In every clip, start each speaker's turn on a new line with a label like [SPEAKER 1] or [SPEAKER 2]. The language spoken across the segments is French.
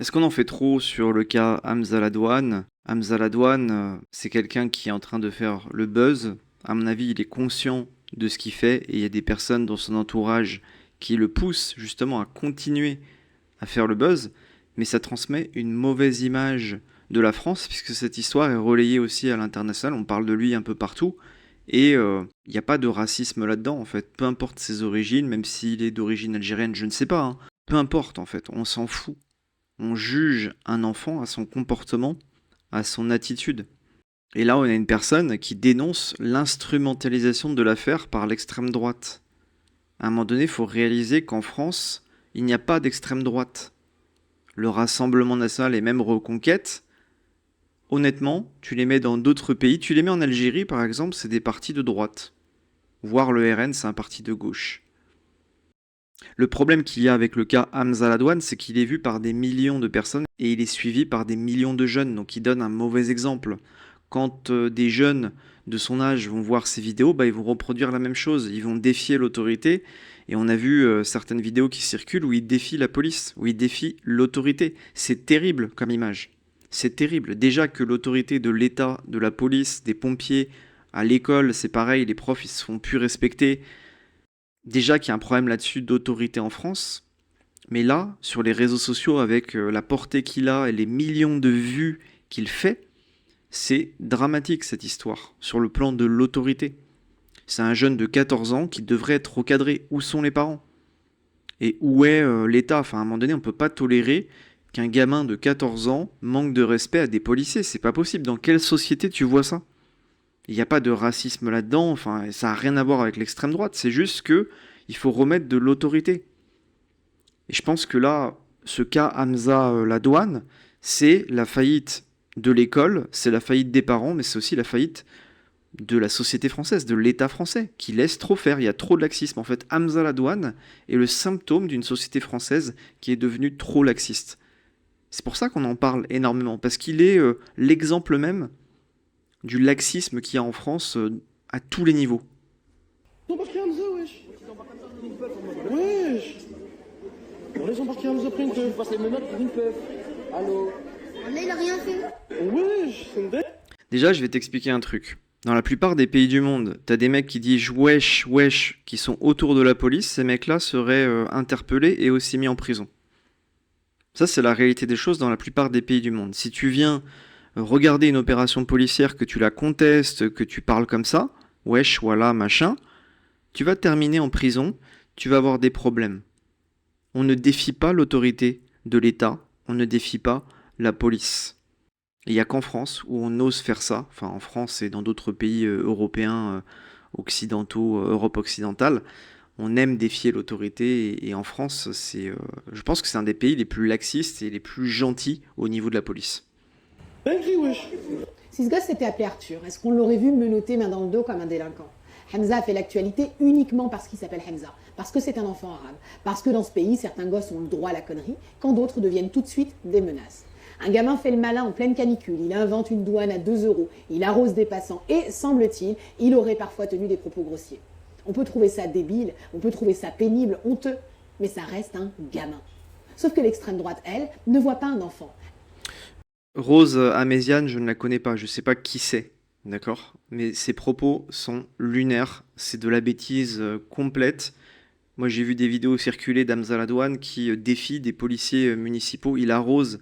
[SPEAKER 1] Est-ce qu'on en fait trop sur le cas Hamza Ladouane? Hamza Ladouane, c'est quelqu'un qui est en train de faire le buzz. À mon avis, il est conscient de ce qu'il fait et il y a des personnes dans son entourage qui le poussent justement à continuer à faire le buzz, mais ça transmet une mauvaise image de la France puisque cette histoire est relayée aussi à l'international. On parle de lui un peu partout et il n'y a pas de racisme là-dedans en fait. Peu importe ses origines, même s'il est d'origine algérienne, je ne sais pas, hein. Peu importe en fait, on s'en fout. On juge un enfant à son comportement, à son attitude. Et là, on a une personne qui dénonce l'instrumentalisation de l'affaire par l'extrême droite. À un moment donné, il faut réaliser qu'en France, il n'y a pas d'extrême droite. Le Rassemblement national et même Reconquête, honnêtement, tu les mets dans d'autres pays, tu les mets en Algérie par exemple, c'est des partis de droite. Voire le RN, c'est un parti de gauche. Le problème qu'il y a avec le cas Hamza Ladouane, c'est qu'il est vu par des millions de personnes et il est suivi par des millions de jeunes, donc il donne un mauvais exemple. Quand des jeunes de son âge vont voir ces vidéos, bah, ils vont reproduire la même chose, ils vont défier l'autorité. Et on a vu certaines vidéos qui circulent où il défie la police, où il défie l'autorité. C'est terrible comme image. C'est terrible. Déjà que l'autorité de l'État, de la police, des pompiers, à l'école, c'est pareil, les profs ils se font plus respecter. Déjà qu'il y a un problème là-dessus d'autorité en France, mais là, sur les réseaux sociaux, avec la portée qu'il a et les millions de vues qu'il fait, c'est dramatique cette histoire, sur le plan de l'autorité. C'est un jeune de 14 ans qui devrait être recadré. Où sont les parents? Et où est l'État? Enfin, à un moment donné, on ne peut pas tolérer qu'un gamin de 14 ans manque de respect à des policiers. C'est pas possible. Dans quelle société tu vois ça? Il n'y a pas de racisme là-dedans. Enfin, ça n'a rien à voir avec l'extrême droite. C'est juste que il faut remettre de l'autorité. Et je pense que là, ce cas Hamza Ladouane, c'est la faillite de l'école, c'est la faillite des parents, mais c'est aussi la faillite de la société française, de l'État français, qui laisse trop faire. Il y a trop de laxisme. En fait, Hamza Ladouane est le symptôme d'une société française qui est devenue trop laxiste. C'est pour ça qu'on en parle énormément, parce qu'il est l'exemple même du laxisme qu'il y a en France à tous les niveaux.
[SPEAKER 2] Ils ont embarqué Hamza, wesh. Wesh. On les embarqué Hamza après une
[SPEAKER 3] Je
[SPEAKER 2] teuf.
[SPEAKER 3] passe les menottes pour une teuf. Allô.
[SPEAKER 4] Là, il a rien fait.
[SPEAKER 2] Wesh, c'est une dette.
[SPEAKER 1] Déjà, je vais t'expliquer un truc. Dans la plupart des pays du monde, t'as des mecs qui disent wesh, wesh, qui sont autour de la police. Ces mecs-là seraient interpellés et aussi mis en prison. Ça, c'est la réalité des choses dans la plupart des pays du monde. Si tu viens regarder une opération policière, que tu la contestes, que tu parles comme ça, wesh, voilà, machin, tu vas terminer en prison, tu vas avoir des problèmes. On ne défie pas l'autorité de l'État, on ne défie pas la police. Il n'y a qu'en France où on ose faire ça, enfin en France et dans d'autres pays européens, occidentaux, Europe occidentale, on aime défier l'autorité et en France, je pense que c'est un des pays les plus laxistes et les plus gentils au niveau de la police.
[SPEAKER 2] Dinguerie, wesh.
[SPEAKER 5] Si ce gosse s'était appelé Arthur, est-ce qu'on l'aurait vu menotté main dans le dos comme un délinquant? Hamza a fait l'actualité uniquement parce qu'il s'appelle Hamza, parce que c'est un enfant arabe, parce que dans ce pays, certains gosses ont le droit à la connerie, quand d'autres deviennent tout de suite des menaces. Un gamin fait le malin en pleine canicule, il invente une douane à 2 euros, il arrose des passants et, semble-t-il, il aurait parfois tenu des propos grossiers. On peut trouver ça débile, on peut trouver ça pénible, honteux, mais ça reste un gamin. Sauf que l'extrême droite, elle, ne voit pas un enfant.
[SPEAKER 1] Rose Améziane, je ne la connais pas, je ne sais pas qui c'est, d'accord? Mais ses propos sont lunaires, c'est de la bêtise complète. Moi j'ai vu des vidéos circuler d'Hamza Ladouane qui défie des policiers municipaux, il arrose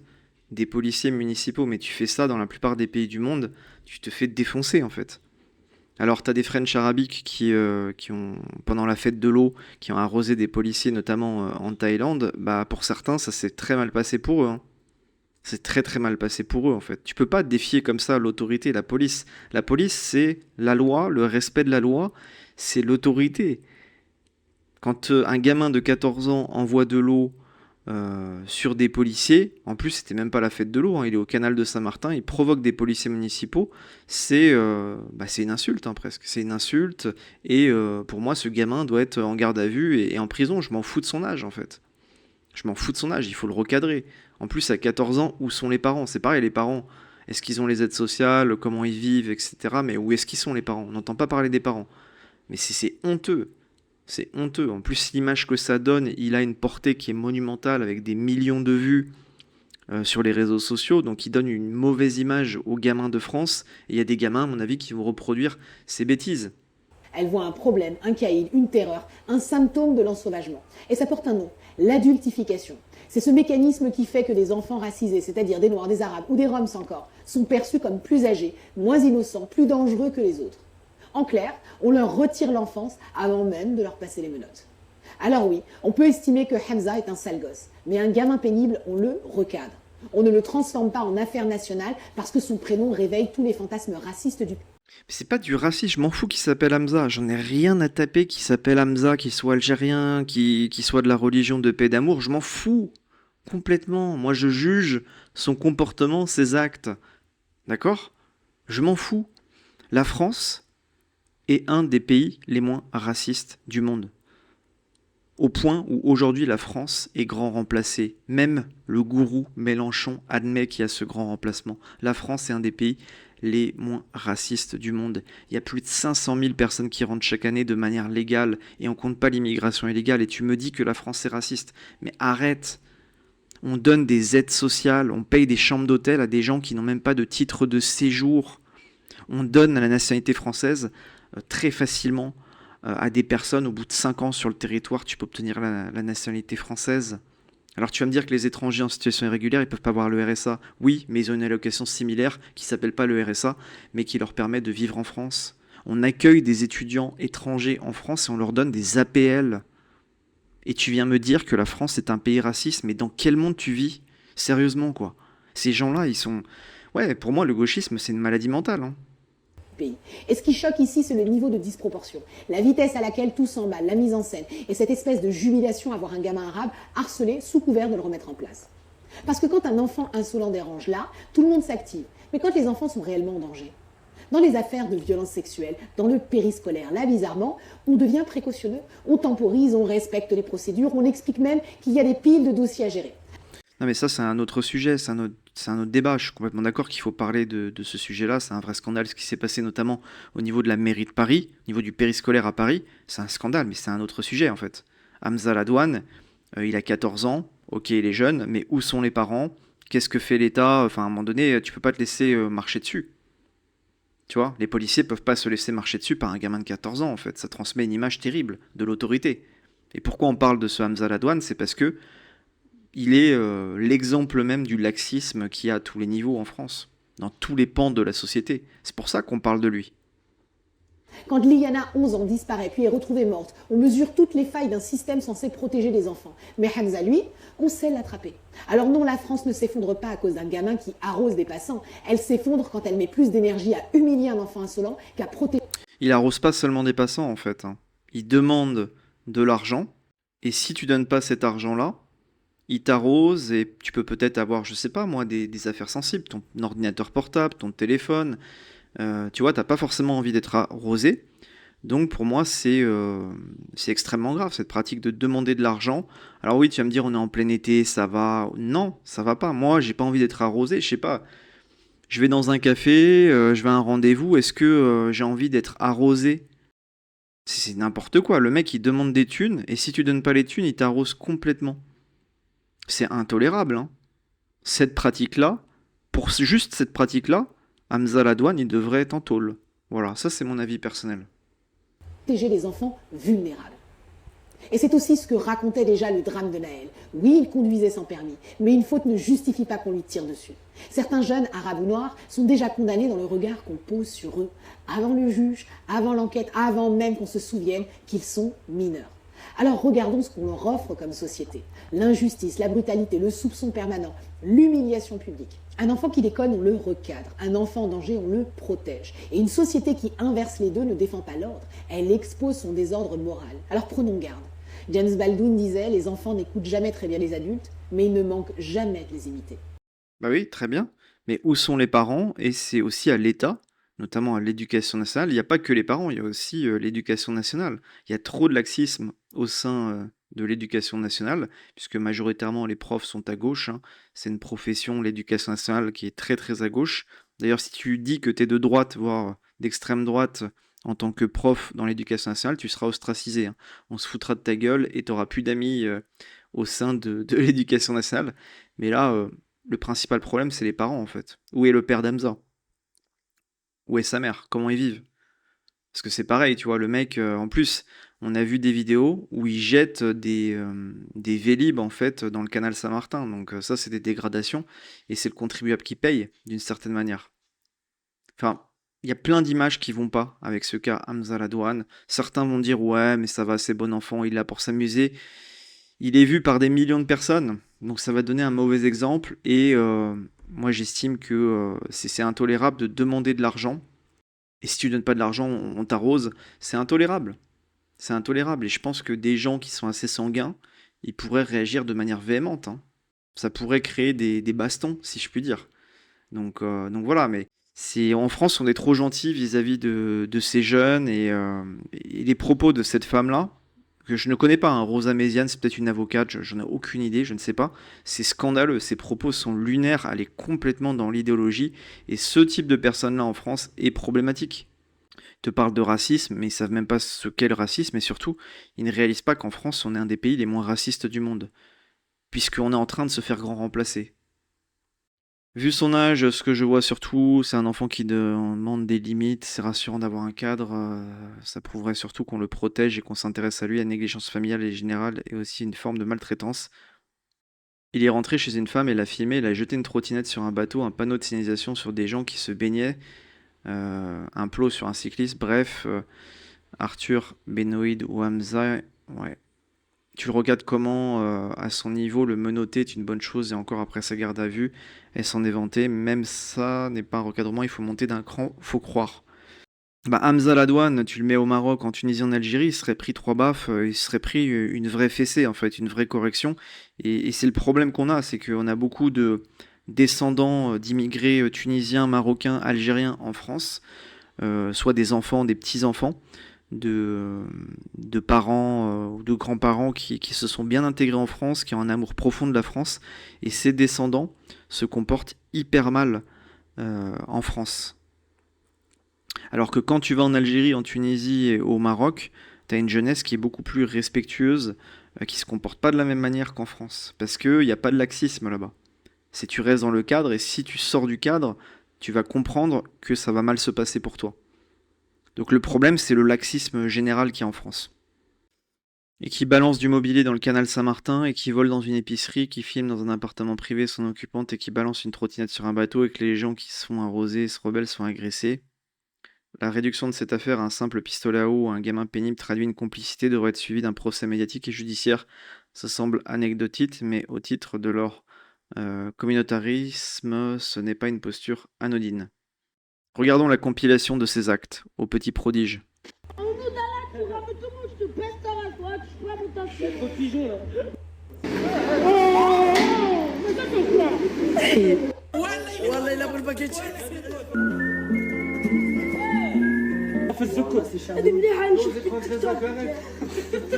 [SPEAKER 1] des policiers municipaux, mais tu fais ça dans la plupart des pays du monde, tu te fais défoncer en fait. Alors t'as des French arabiques qui ont, pendant la fête de l'eau, qui ont arrosé des policiers, notamment en Thaïlande, bah pour certains ça s'est très mal passé pour eux, hein. C'est très très mal passé pour eux en fait. Tu peux pas défier comme ça l'autorité et la police. La police c'est la loi, le respect de la loi, c'est l'autorité. Quand un gamin de 14 ans envoie de l'eau sur des policiers, en plus c'était même pas la fête de l'eau, hein, il est au canal de Saint-Martin, il provoque des policiers municipaux, c'est une insulte hein, presque, c'est une insulte, et pour moi ce gamin doit être en garde à vue et en prison, je m'en fous de son âge en fait. Je m'en fous de son âge, il faut le recadrer. En plus à 14 ans, où sont les parents? C'est pareil, les parents, est-ce qu'ils ont les aides sociales, comment ils vivent, etc. Mais où est-ce qu'ils sont les parents? On n'entend pas parler des parents. Mais c'est honteux. C'est honteux. En plus, l'image que ça donne, il a une portée qui est monumentale avec des millions de vues. sur les réseaux sociaux, donc il donne une mauvaise image aux gamins de France, et il y a des gamins, à mon avis, qui vont reproduire ces bêtises.
[SPEAKER 5] Elle voit un problème, un caïd, une terreur, un symptôme de l'ensauvagement. Et ça porte un nom, l'adultification. C'est ce mécanisme qui fait que des enfants racisés, c'est-à-dire des Noirs, des Arabes ou des Roms encore, sont perçus comme plus âgés, moins innocents, plus dangereux que les autres. En clair, on leur retire l'enfance avant même de leur passer les menottes. Alors oui, on peut estimer que Hamza est un sale gosse, mais un gamin pénible, on le recadre. On ne le transforme pas en affaire nationale parce que son prénom réveille tous les fantasmes racistes du
[SPEAKER 1] Mais c'est pas du racisme, je m'en fous qu'il s'appelle Hamza. J'en ai rien à taper qu'il s'appelle Hamza, qu'il soit algérien, qu'il soit de la religion de paix et d'amour. Je m'en fous complètement. Moi, je juge son comportement, ses actes. D'accord? Je m'en fous. La France est un des pays les moins racistes du monde. Au point où aujourd'hui la France est grand remplacée. Même le gourou Mélenchon admet qu'il y a ce grand remplacement. La France est un des pays les moins racistes du monde. Il y a plus de 500 000 personnes qui rentrent chaque année de manière légale et on compte pas l'immigration illégale et tu me dis que la France est raciste. Mais arrête. On donne des aides sociales, on paye des chambres d'hôtel à des gens qui n'ont même pas de titre de séjour. On donne la nationalité française très facilement à des personnes. Au bout de 5 ans sur le territoire, tu peux obtenir la nationalité française. Alors tu vas me dire que les étrangers en situation irrégulière, ils peuvent pas avoir le RSA. Oui, mais ils ont une allocation similaire qui s'appelle pas le RSA, mais qui leur permet de vivre en France. On accueille des étudiants étrangers en France et on leur donne des APL. Et tu viens me dire que la France est un pays raciste, mais dans quel monde tu vis? Sérieusement, quoi. Ces gens-là, ils sont... Ouais, pour moi, le gauchisme, c'est une maladie mentale, hein.
[SPEAKER 5] pays. Et ce qui choque ici, c'est le niveau de disproportion, la vitesse à laquelle tout s'emballe, la mise en scène, et cette espèce de jubilation à voir un gamin arabe harcelé sous couvert de le remettre en place. Parce que quand un enfant insolent dérange là, tout le monde s'active. Mais quand les enfants sont réellement en danger, dans les affaires de violence sexuelle, dans le périscolaire, là, bizarrement, on devient précautionneux, on temporise, on respecte les procédures, on explique même qu'il y a des piles de dossiers à gérer.
[SPEAKER 1] Non mais ça c'est un autre sujet, c'est un autre débat, je suis complètement d'accord qu'il faut parler de ce sujet-là, c'est un vrai scandale ce qui s'est passé notamment au niveau de la mairie de Paris, au niveau du périscolaire à Paris, c'est un scandale, mais c'est un autre sujet en fait. Hamza Ladouane, il a 14 ans, ok il est jeune, mais où sont les parents? Qu'est-ce que fait l'État? Enfin à un moment donné, tu peux pas te laisser marcher dessus. Tu vois, les policiers peuvent pas se laisser marcher dessus par un gamin de 14 ans en fait, ça transmet une image terrible de l'autorité. Et pourquoi on parle de ce Hamza Ladouane? C'est parce que il est l'exemple même du laxisme qu'il y a à tous les niveaux en France, dans tous les pans de la société. C'est pour ça qu'on parle de lui.
[SPEAKER 5] Quand Liana, 11 ans, disparaît puis est retrouvée morte, on mesure toutes les failles d'un système censé protéger les enfants. Mais Hamza, lui, on sait l'attraper. Alors non, la France ne s'effondre pas à cause d'un gamin qui arrose des passants. Elle s'effondre quand elle met plus d'énergie à humilier un enfant insolent qu'à protéger.
[SPEAKER 1] Il arrose pas seulement des passants en fait, hein. Il demande de l'argent, et si tu donnes pas cet argent-là, il t'arrose et tu peux peut-être avoir, je sais pas moi, des affaires sensibles, ton ordinateur portable, ton téléphone. Tu vois, t'as pas forcément envie d'être arrosé. Donc pour moi, c'est extrêmement grave cette pratique de demander de l'argent. Alors oui, tu vas me dire, on est en plein été, ça va. Non, ça va pas. Moi, j'ai pas envie d'être arrosé. Je sais pas. Je vais dans un café, je vais à un rendez-vous. Est-ce que j'ai envie d'être arrosé? C'est n'importe quoi. Le mec, il demande des thunes et si tu donnes pas les thunes, il t'arrose complètement. C'est intolérable, hein. Cette pratique-là, pour juste cette pratique-là, Hamza Ladouane, il devrait être en tôle. Voilà, ça c'est mon avis personnel.
[SPEAKER 5] les enfants vulnérables. Et c'est aussi ce que racontait déjà le drame de Naël. Oui, il conduisait sans permis, mais une faute ne justifie pas qu'on lui tire dessus. Certains jeunes, arabes ou noirs, sont déjà condamnés dans le regard qu'on pose sur eux, avant le juge, avant l'enquête, avant même qu'on se souvienne qu'ils sont mineurs. Alors regardons ce qu'on leur offre comme société. L'injustice, la brutalité, le soupçon permanent, l'humiliation publique. Un enfant qui déconne, on le recadre. Un enfant en danger, on le protège. Et une société qui inverse les deux ne défend pas l'ordre, elle expose son désordre moral. Alors prenons garde. James Baldwin disait « Les enfants n'écoutent jamais très bien les adultes, mais ils ne manquent jamais de les imiter. »
[SPEAKER 1] Bah oui, très bien. Mais où sont les parents? Et c'est aussi à l'État, notamment à l'éducation nationale. Il n'y a pas que les parents, il y a aussi l'éducation nationale. Il y a trop de laxisme au sein de l'éducation nationale, puisque majoritairement les profs sont à gauche, hein. C'est une profession, l'éducation nationale, qui est très très à gauche. D'ailleurs, si tu dis que tu es de droite, voire d'extrême droite, en tant que prof dans l'éducation nationale, tu seras ostracisé, hein. On se foutra de ta gueule et tu n'auras plus d'amis au sein de l'éducation nationale. Mais là, Le principal problème, c'est les parents, en fait. Où est le père d'Hamza? Où est sa mère? Comment ils vivent? Parce que c'est pareil, tu vois, le mec, en plus, on a vu des vidéos où il jette des Vélib, en fait, dans le canal Saint-Martin. Donc ça, c'est des dégradations, et c'est le contribuable qui paye, d'une certaine manière. Enfin, il y a plein d'images qui vont pas avec ce cas Hamza Ladouane. Certains vont dire ouais, mais ça va, c'est bon enfant, il est là pour s'amuser. Il est vu par des millions de personnes, donc ça va donner un mauvais exemple. Et moi, j'estime que c'est intolérable de demander de l'argent. Et si tu donnes pas de l'argent, on t'arrose. C'est intolérable. C'est intolérable. Et je pense que des gens qui sont assez sanguins, ils pourraient réagir de manière véhémente, hein. Ça pourrait créer des bastons, si je puis dire. Donc voilà, mais en France, on est trop gentil vis-à-vis de ces jeunes et les propos de cette femme-là, que je ne connais pas, hein, Rosa Méziane, c'est peut-être une avocate, j'en ai aucune idée, je ne sais pas. C'est scandaleux, ses propos sont lunaires, elle est complètement dans l'idéologie, et ce type de personne-là en France est problématique. Ils te parlent de racisme, mais ils savent même pas ce qu'est le racisme, et surtout, ils ne réalisent pas qu'en France, on est un des pays les moins racistes du monde, puisqu'on est en train de se faire grand remplacer. Vu son âge, ce que je vois surtout, c'est un enfant qui demande des limites, c'est rassurant d'avoir un cadre, ça prouverait surtout qu'on le protège et qu'on s'intéresse à lui. La négligence familiale et générale est aussi une forme de maltraitance. Il est rentré chez une femme et l'a filmé, il a jeté une trottinette sur un bateau, un panneau de signalisation sur des gens qui se baignaient, un plot sur un cycliste, bref, Arthur, Benoïd ou Hamza, ouais. Tu le regardes comment, à son niveau, le menotter est une bonne chose et encore après sa garde à vue, elle s'en est vantée. Même ça n'est pas un recadrement, il faut monter d'un cran, faut croire. Bah, Hamza Ladouane, tu le mets au Maroc, en Tunisie, en Algérie, il serait pris 3 baffes, il serait pris une vraie fessée, en fait, une vraie correction. Et c'est le problème qu'on a, c'est qu'on a beaucoup de descendants d'immigrés tunisiens, marocains, algériens en France, soit des enfants, des petits-enfants de, de parents ou de grands-parents qui se sont bien intégrés en France, qui ont un amour profond de la France, et ces descendants se comportent hyper mal en France. Alors que quand tu vas en Algérie, en Tunisie et au Maroc, tu as une jeunesse qui est beaucoup plus respectueuse, qui se comporte pas de la même manière qu'en France, parce qu'il n'y a pas de laxisme là-bas. C'est tu restes dans le cadre, et si tu sors du cadre, tu vas comprendre que ça va mal se passer pour toi. Donc le problème, c'est le laxisme général qu'il y a en France. Et qui balance du mobilier dans le canal Saint-Martin, et qui vole dans une épicerie, qui filme dans un appartement privé son occupante, et qui balance une trottinette sur un bateau, et que les gens qui se font arroser, se rebellent, sont agressés. La réduction de cette affaire à un simple pistolet à eau ou un gamin pénible traduit une complicité devrait être suivie d'un procès médiatique et judiciaire. Ça semble anecdotique, mais au titre de leur communautarisme, ce n'est pas une posture anodine. Regardons la compilation de ces actes, au petit prodige.
[SPEAKER 2] Trop de pigeons là.
[SPEAKER 3] Wallah, il a pris le paquet.
[SPEAKER 2] في الزكوت.
[SPEAKER 3] هذه مليحه نشوف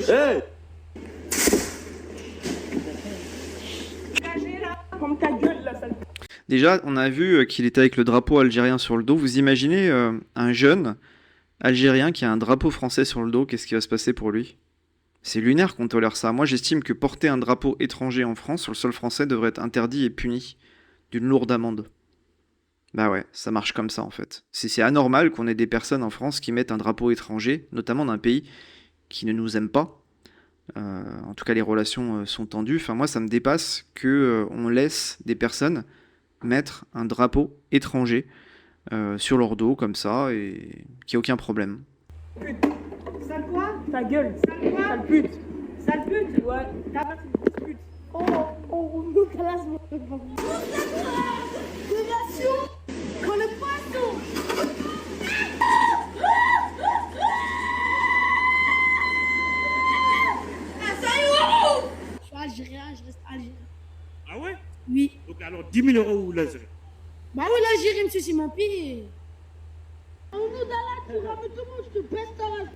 [SPEAKER 2] Hey!
[SPEAKER 3] comme ta gueule là, ça.
[SPEAKER 1] Déjà, on a vu qu'il était avec le drapeau algérien sur le dos. Vous imaginez un jeune algérien qui a un drapeau français sur le dos, qu'est-ce qui va se passer pour lui? C'est lunaire qu'on tolère ça. Moi, j'estime que porter un drapeau étranger en France, sur le sol français, devrait être interdit et puni d'une lourde amende. Bah ouais, ça marche comme ça en fait. C'est anormal qu'on ait des personnes en France qui mettent un drapeau étranger, notamment d'un pays qui ne nous aime pas. En tout cas, les relations sont tendues. Enfin, moi, ça me dépasse que on laisse des personnes mettre un drapeau étranger sur leur dos comme ça et qu'il n'y a aucun problème.
[SPEAKER 3] Sale quoi? Ta gueule. Sale quoi? Sale pute. Sale pute? Ouais. Ta pute. Oh, nous classe mon relation. Quand le poisson.
[SPEAKER 4] Je suis algérien, je reste algérien.
[SPEAKER 6] Ah ouais?
[SPEAKER 4] Oui.
[SPEAKER 6] Donc alors 10 000 euros ou l'Algérie?
[SPEAKER 4] Bah oui, l'Algérie, monsieur, c'est mon pays. On nous dans la tour, mais tout le monde, je te baisse ta race.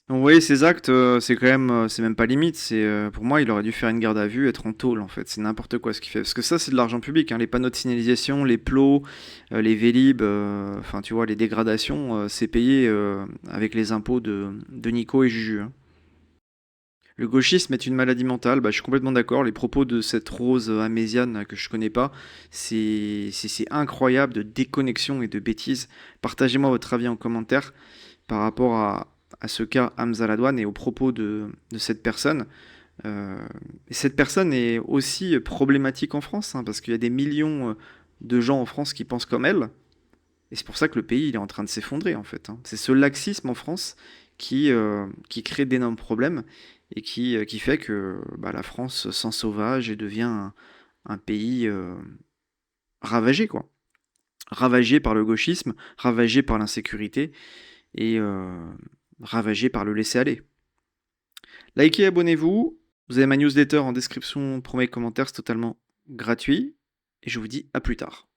[SPEAKER 1] Donc, vous voyez, ces actes, c'est quand même, c'est même pas limite. Pour moi, il aurait dû faire une garde à vue, être en tôle en fait. C'est n'importe quoi ce qu'il fait. Parce que ça, c'est de l'argent public, hein. Les panneaux de signalisation, les plots, les Vélib, enfin, tu vois, les dégradations, c'est payé avec les impôts de Nico et Juju, hein. Le gauchisme est une maladie mentale, bah, je suis complètement d'accord. Les propos de cette Rose Améziane que je connais pas, c'est incroyable de déconnexion et de bêtises. Partagez-moi votre avis en commentaire par rapport à ce cas Hamza Ladouane et aux propos de cette personne. Et cette personne est aussi problématique en France, hein, parce qu'il y a des millions de gens en France qui pensent comme elle. Et c'est pour ça que le pays il est en train de s'effondrer en fait, hein. C'est ce laxisme en France qui crée d'énormes problèmes et qui fait que bah, la France s'ensauvage et devient un pays ravagé, quoi. Ravagé par le gauchisme, ravagé par l'insécurité et ravagé par le laisser-aller. Likez, abonnez-vous. Vous avez ma newsletter en description, premier commentaire, c'est totalement gratuit. Et je vous dis à plus tard.